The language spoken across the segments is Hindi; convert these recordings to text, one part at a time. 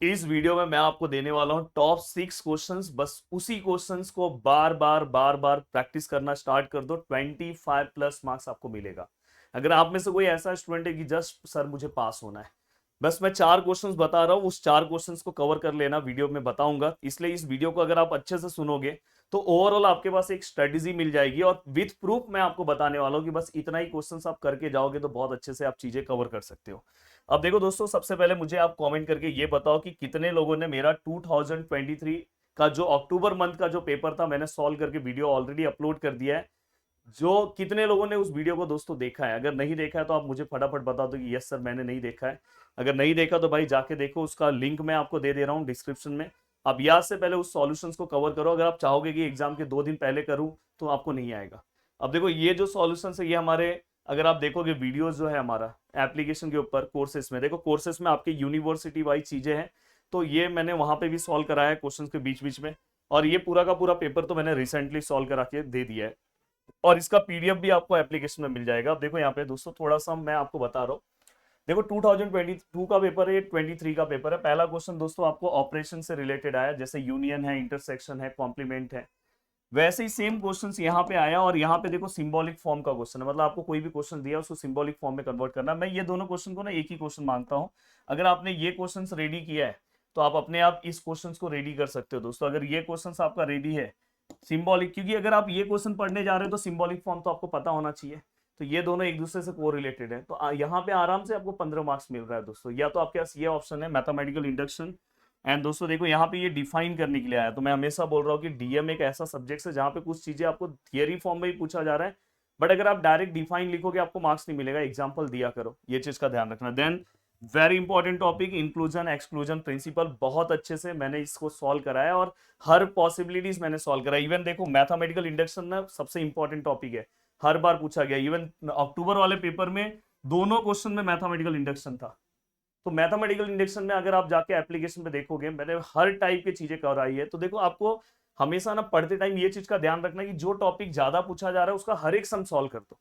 इस वीडियो में मैं आपको देने वाला हूं टॉप 6 क्वेश्चंस। बस उसी क्वेश्चंस को बार बार बार बार प्रैक्टिस करना स्टार्ट कर दो, 25+ मार्क्स आपको मिलेगा। अगर आप में से कोई ऐसा स्टूडेंट है कि जस्ट सर मुझे पास होना है, बस मैं 4 क्वेश्चंस बता रहा हूं, उस 4 क्वेश्चंस को कवर कर लेना, वीडियो में बताऊंगा। इसलिए इस वीडियो को अगर आप अच्छे से सुनोगे तो ओवरऑल आपके पास एक स्ट्रेटेजी मिल जाएगी, और विथ प्रूफ मैं आपको बताने वाला हूं कि बस इतना ही क्वेश्चंस आप करके जाओगे तो बहुत अच्छे से आप चीजें कवर कर सकते हो। अब देखो दोस्तों, सबसे पहले मुझे आप कमेंट करके ये बताओ कि कितने लोगों ने मेरा 2023 का जो अक्टूबर मंथ का जो पेपर था, मैंने सॉल्व करके वीडियो ऑलरेडी अपलोड कर दिया है। जो कितने लोगों ने उस वीडियो को दोस्तों देखा है? अगर नहीं देखा है तो आप मुझे फटाफट बता दो कि यस सर मैंने नहीं देखा है। अगर नहीं देखा तो भाई जाके देखो, उसका लिंक मैं आपको दे दे रहा हूँ डिस्क्रिप्शन में। आप याद से पहले उस सॉल्यूशंस को कवर करो। अगर आप चाहोगे कि एग्जाम के 2 दिन पहले करूँ तो आपको नहीं आएगा। अब देखो ये जो सॉल्यूशंस है ये हमारे, अगर आप देखोगे वीडियोस जो है हमारा एप्लीकेशन के ऊपर कोर्सेस में, देखो कोर्सेस में आपके यूनिवर्सिटी वाइज चीजें हैं, तो ये मैंने वहां पे भी सॉल्व कराया है क्वेश्चन के बीच बीच में। और ये पूरा का पूरा पेपर तो मैंने रिसेंटली सॉल्व करा के दे दिया है, और इसका पीडीएफ भी आपको एप्लीकेशन में मिल जाएगा। अब देखो यहाँ पे दोस्तों थोड़ा सा मैं आपको बता रहा हूँ। देखो 2022 का पेपर है, 23 का पेपर है। पहला क्वेश्चन दोस्तों आपको ऑपरेशन से रिलेटेड आया, जैसे यूनियन है, इंटरसेक्शन है, कॉम्प्लीमेंट है, वैसे ही सेम क्वेश्चंस यहाँ पे आया। और यहाँ पे देखो सिंबॉलिक फॉर्म का क्वेश्चन है, मतलब आपको कोई भी क्वेश्चन दिया उसको सिंबॉलिक फॉर्म में कन्वर्ट करना। मैं ये दोनों क्वेश्चन को ना एक ही क्वेश्चन मानता हूँ। अगर आपने ये क्वेश्चन रेडी किया है तो आप अपने आप इस क्वेश्चन को रेडी कर सकते हो दोस्तों, अगर ये क्वेश्चन आपका रेडी है सिंबॉलिक। क्योंकि अगर आप ये क्वेश्चन पढ़ने जा रहे हो तो सिंबॉलिक फॉर्म तो आपको पता होना चाहिए। तो ये दोनों एक दूसरे से को रिलेटेड है, तो यहाँ पे आराम से आपको 15 मार्क्स मिल रहा है दोस्तों। या तो आपके पास ये ऑप्शन है मैथमेटिकल इंडक्शन। एंड दोस्तों देखो यहाँ पे ये डिफाइन करने के लिए आया। तो मैं हमेशा बोल रहा हूँ कि डीएम एक ऐसा सब्जेक्ट है जहाँ पे कुछ चीजें आपको थियरी फॉर्म में ही पूछा जा रहा है, बट अगर आप डायरेक्ट डिफाइन लिखोगे आपको मार्क्स नहीं मिलेगा, एग्जाम्पल दिया करो, ये चीज का ध्यान रखना। Then very important topic inclusion exclusion principle, बहुत अच्छे से मैंने इसको सॉल्व कराया और हर पॉसिबिलिटीज मैंने सॉल्व कराई। इवन देखो मैथमेटिकल इंडक्शन ना सबसे इंपॉर्टेंट टॉपिक है, हर बार पूछा गया। इवन अक्टूबर वाले पेपर में दोनों क्वेश्चन में मैथमेटिकल इंडक्शन था। तो मैथमेटिकल इंडक्शन में अगर आप जाके एप्लीकेशन पे देखोगे, मैंने हर टाइप की चीजें कराई है। तो देखो आपको हमेशा ना पढ़ते टाइम ये चीज का ध्यान रखना कि जो टॉपिक ज्यादा पूछा जा रहा है उसका हर एक सम सॉल्व कर दो।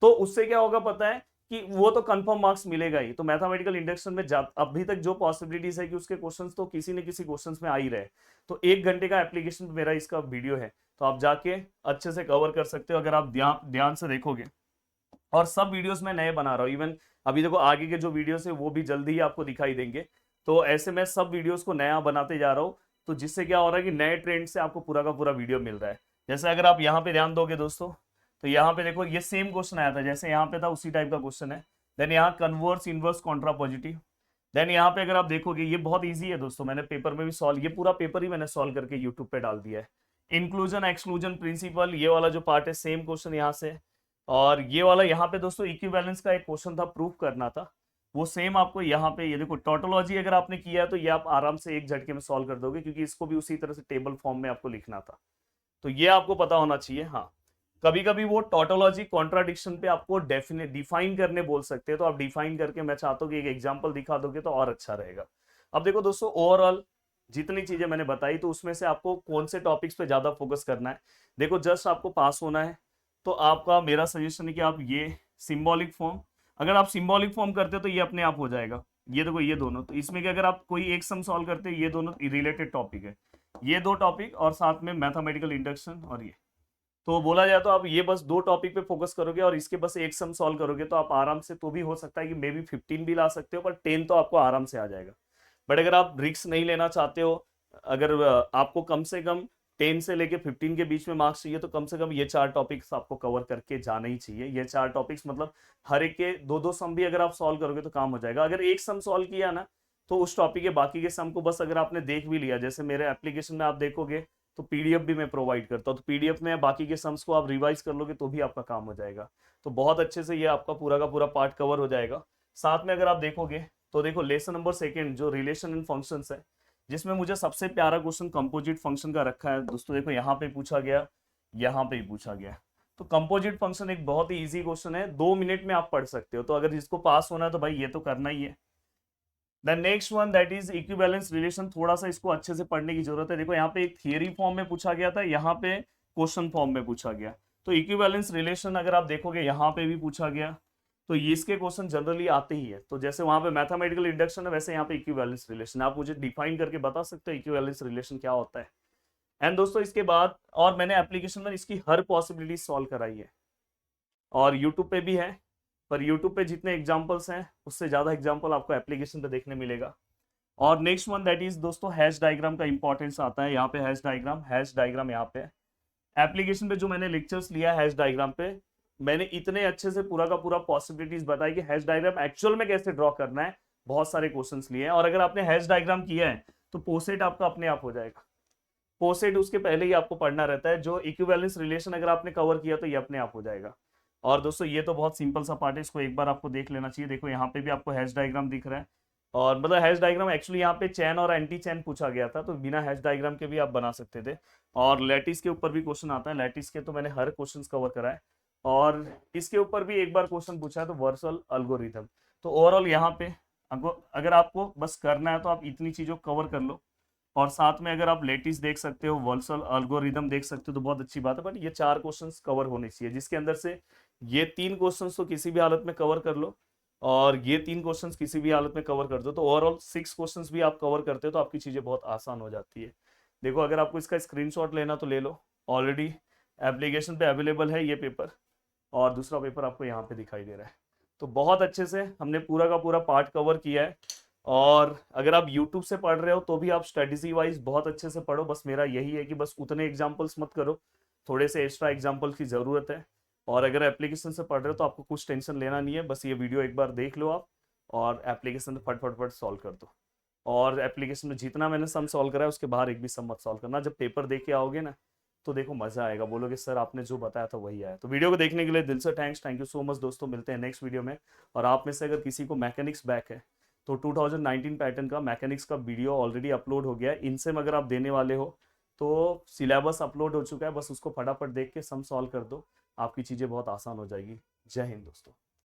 तो उससे क्या होगा पता है कि वो तो कंफर्म मार्क्स मिलेगा ही। तो मैथमेटिकल इंडक्शन में अभी तक जो पॉसिबिलिटीज है कि उसके क्वेश्चंस तो किसी न किसी क्वेश्चंस में आ ही रहे। तो 1 घंटे का एप्लीकेशन मेरा इसका वीडियो है, तो आप जाके अच्छे से कवर कर सकते हो अगर आप ध्यान ध्यान से देखोगे। और सब वीडियोस मैं नए बना रहा हूँ। इवन अभी देखो आगे के जो वीडियोस है वो भी जल्दी ही आपको दिखाई देंगे। तो ऐसे मैं सब वीडियोस को नया बनाते जा रहा हूँ। तो जिससे क्या हो रहा है कि नए ट्रेंड से आपको पूरा का पूरा वीडियो मिल रहा है। जैसे अगर आप यहाँ पे ध्यान दोगे दोस्तों, तो यहाँ पे देखो ये सेम क्वेश्चन आया था, जैसे यहाँ पे था उसी टाइप का क्वेश्चन है। देन यहाँ converse inverse contrapositive. Then यहाँ पे अगर आप देखोगे ये बहुत ईजी है दोस्तों, मैंने पेपर में भी सॉल्व, ये पूरा पेपर ही मैंने सॉल्व करके यूट्यूब पे डाल दिया है। इंक्लूजन एक्सक्लूजन प्रिंसिपल, ये वाला जो पार्ट है सेम क्वेश्चन यहाँ से। और ये वाला यहाँ पे दोस्तों इक्विवेलेंस का एक क्वेश्चन था, प्रूफ करना था, वो सेम आपको यहाँ पे। ये देखो टोटोलॉजी अगर आपने किया है तो ये आप आराम से एक झटके में सॉल्व कर दोगे, क्योंकि इसको भी उसी तरह से टेबल फॉर्म में आपको लिखना था। तो ये आपको पता होना चाहिए। हाँ, कभी कभी वो टोटोलॉजी कॉन्ट्राडिक्शन पे आपको डेफिनेट डिफाइन करने बोल सकते हैं, तो आप डिफाइन करके मैं चाहता हूँ कि एक एग्जाम्पल दिखा दोगे तो और अच्छा रहेगा। अब देखो दोस्तों ओवरऑल जितनी चीजें मैंने बताई, तो उसमें से आपको कौन से टॉपिक्स पे ज्यादा फोकस करना है। देखो जस्ट आपको पास होना है, तो आपका मेरा सजेशन है कि आप ये सिंबॉलिक फॉर्म, अगर आप सिंबॉलिक फॉर्म करते हो तो ये अपने आप हो जाएगा। ये देखो ये दोनों, तो इसमें कि अगर आप कोई एक सम सॉल्व करते हो, ये दोनों रिलेटेड टॉपिक है, ये 2 टॉपिक और साथ में मैथमेटिकल इंडक्शन। और ये तो बोला जाए तो आप ये बस 2 टॉपिक पे फोकस करोगे और इसके बस एक सम सॉल्व करोगे तो आप आराम से, तो भी हो सकता है कि मे बी 15 भी ला सकते हो, पर 10 तो आपको आराम से आ जाएगा। बट अगर आप रिस्क नहीं लेना चाहते हो, अगर आपको कम से कम 10 से लेके 15 के बीच में मार्क्स चाहिए, तो कम से कम ये 4 टॉपिक्स आपको कवर करके जाना ही चाहिए। ये 4 टॉपिक्स मतलब हर एक के 2-2 सम भी अगर आप सॉल्व करोगे तो काम हो जाएगा। अगर एक सम सॉल्व किया ना, तो उस टॉपिक के बाकी के सम को बस अगर आपने देख भी लिया, जैसे मेरे एप्लीकेशन में आप देखोगे तो पीडीएफ भी मैं प्रोवाइड करता हूँ, तो पीडीएफ में बाकी के सम्स को आप रिवाइज कर लोगे तो भी आपका काम हो जाएगा। तो बहुत अच्छे से ये आपका पूरा का पूरा पार्ट कवर हो जाएगा। साथ में अगर आप देखोगे तो देखो लेसन नंबर 2 जो रिलेशन एंड फंक्शंस है, जिसमें मुझे सबसे प्यारा क्वेश्चन कंपोजिट फंक्शन का रखा है दोस्तों। देखो यहाँ पे पूछा गया, यहाँ पे ही पूछा गया। तो कंपोजिट फंक्शन एक बहुत ही इजी क्वेश्चन है, 2 मिनट में आप पढ़ सकते हो। तो अगर जिसको पास होना है तो भाई ये तो करना ही है। The next one that is equivalence relation, थोड़ा सा इसको अच्छे से पढ़ने की जरूरत है। देखो यहाँ पे एक थियरी फॉर्म में पूछा गया था, यहाँ पे क्वेश्चन फॉर्म में पूछा गया। तो इक्विवेलेंस रिलेशन अगर आप देखोगे यहाँ पे भी पूछा गया, तो ये इसके क्वेश्चन जनरली आते ही है। तो जैसे वहां पे मैथमेटिकल इंडक्शन है, वैसे यहाँ पे इक्विवेलेंस रिलेशन। आप मुझे डिफाइन करके बता सकते हो इक्विवेलेंस रिलेशन क्या होता है। एंड दोस्तों इसके बाद और मैंने एप्लीकेशन में इसकी हर पॉसिबिलिटी सॉल्व कराई है, और यूट्यूब पे भी है, पर यूट्यूब पे जितने एग्जाम्पल्स हैं उससे ज़्यादा एग्जाम्पल आपको एप्लीकेशन पे देखने मिलेगा। और नेक्स्ट वन दैट इज दोस्तों हैश डायग्राम का इंपॉर्टेंस आता है। यहाँ पे हैश डायग्राम यहाँ पे एप्लीकेशन पे जो मैंने लेक्चर्स लिया हैश डायग्राम पे, मैंने इतने अच्छे से पूरा का पूरा पॉसिबिलिटीज बताई कि हैश डायग्राम एक्चुअल में कैसे ड्रॉ करना है। बहुत सारे क्वेश्चंस लिए हैं, और अगर आपने हैश डायग्राम किया है तो पोसेट आपका अपने आप हो जाएगा। पोसेट उसके पहले ही आपको पढ़ना रहता है। जो इक्विवेलेंस रिलेशन अगर आपने कवर किया तो ये अपने आप हो जाएगा। और दोस्तों ये तो बहुत सिंपल सा पार्ट है, इसको एक बार आपको देख लेना चाहिए। देखो यहाँ पे भी आपको हैश डायग्राम दिख रहा है, और मतलब हैश डायग्राम एक्चुअली यहाँ पे चैन और एंटी चैन पूछा गया था, तो बिना हैश डायग्राम के भी आप बना सकते थे। और लैटिस के ऊपर भी क्वेश्चन आता है, लैटिस के तो मैंने हर क्वेश्चन कवर करा है। और इसके ऊपर भी एक बार क्वेश्चन पूछा है, तो वर्सल अल्गोरिथम। तो ओवरऑल यहाँ पे अगर आपको बस करना है तो आप इतनी चीजों कवर कर लो, और साथ में अगर आप लेटिस देख सकते हो, वर्सल अल्गोरिदम देख सकते हो, तो बहुत अच्छी बात है। बट ये 4 क्वेश्चंस कवर होने चाहिए, जिसके अंदर से ये 3 क्वेश्चंस तो किसी भी हालत में कवर कर लो, और ये 3 क्वेश्चंस किसी भी हालत में कवर कर दो, तो ओवरऑल 6 क्वेश्चंस भी आप कवर करते हो तो आपकी चीजें बहुत आसान हो जाती है। देखो अगर आपको इसका स्क्रीनशॉट लेना तो ले लो, ऑलरेडी एप्लीकेशन पे अवेलेबल है ये पेपर, और दूसरा पेपर आपको यहाँ पे दिखाई दे रहा है। तो बहुत अच्छे से हमने पूरा का पूरा पार्ट कवर किया है। और अगर आप YouTube से पढ़ रहे हो तो भी आप स्ट्रेटेजी वाइज बहुत अच्छे से पढ़ो। बस मेरा यही है कि बस उतने एग्जाम्पल्स मत करो, थोड़े से एक्स्ट्रा एग्जाम्पल की ज़रूरत है। और अगर एप्लीकेशन से पढ़ रहे हो तो आपको कुछ टेंशन लेना नहीं है, बस ये वीडियो एक बार देख लो आप, और एप्लीकेशन में फट फट फट सॉल्व कर दो। और एप्लीकेशन में जितना मैंने सम सॉल्व करा है उसके बाहर एक भी सम मत सॉल्व करना। जब पेपर दे के आओगे ना तो देखो मजा आएगा, बोलोगे सर आपने जो बताया था वही आया। तो वीडियो को देखने के लिए दिल से थैंक यू सो मच दोस्तों, मिलते हैं नेक्स्ट वीडियो में। और आप में से अगर किसी को मैकेनिक्स बैक है तो 2019 पैटर्न का मैकेनिक्स का वीडियो ऑलरेडी अपलोड हो गया है। इनसे अगर आप देने वाले हो तो सिलेबस अपलोड हो चुका है, बस उसको फटाफट देख के सम सॉल्व कर दो, आपकी चीज़ें बहुत आसान हो जाएगी। जय हिंद दोस्तों।